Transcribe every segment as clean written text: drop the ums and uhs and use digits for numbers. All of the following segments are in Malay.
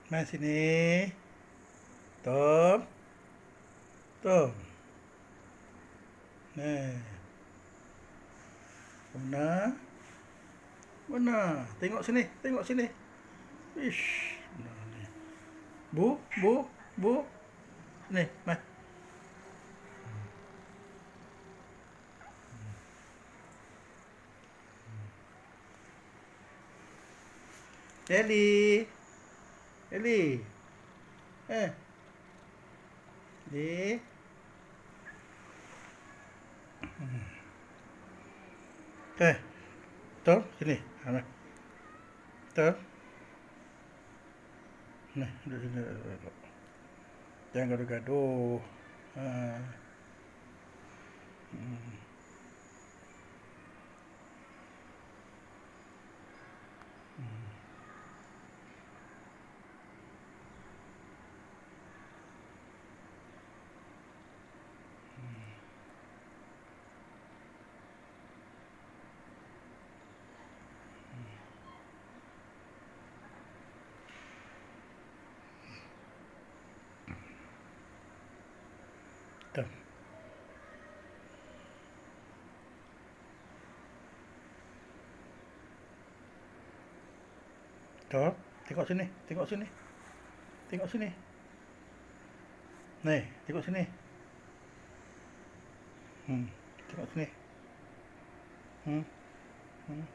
Mai sini. Tom. Tom. Nah. Mana? Mana? Tengok sini. Tengok sini. Ish. Mana ni? Bu. Bu. Bu. Ni. Mai. Ellie. Ellie. Eh. Ni. Eh. Tom. Sini. Mai. Tom. Nah, duduk sini. Duduk. Jangan gaduh-gaduh. Ha. Tom. Tom. Tengok sini. Tengok sini. Tengok sini. Nih, tengok sini. Tengok sini. Hmm. Hmm.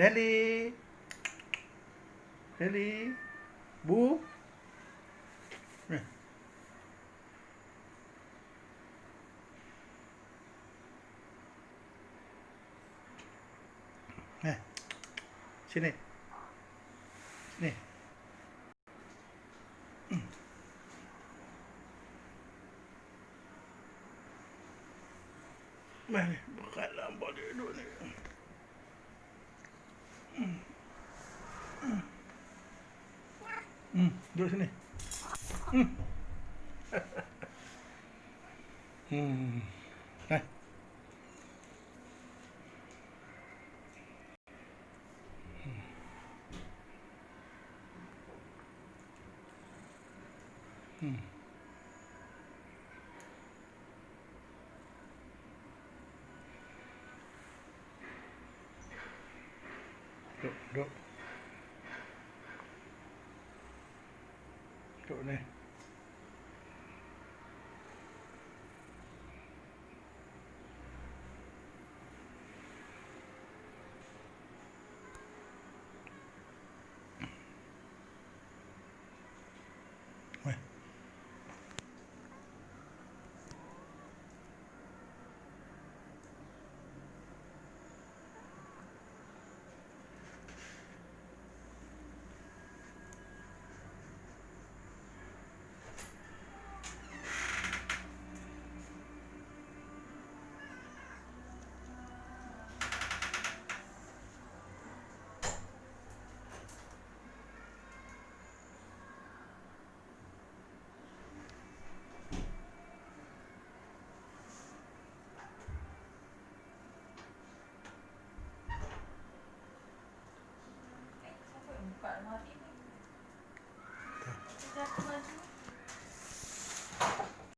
Nelly. Nelly. Bu. Nih. Nih. Sini. Sini. Mari, buka lampu duduk ni. Duduk sini. Nah. Duduk, duduk. Duduk ni. Weh. Siapa yang buka lemari ni? Dah aku maju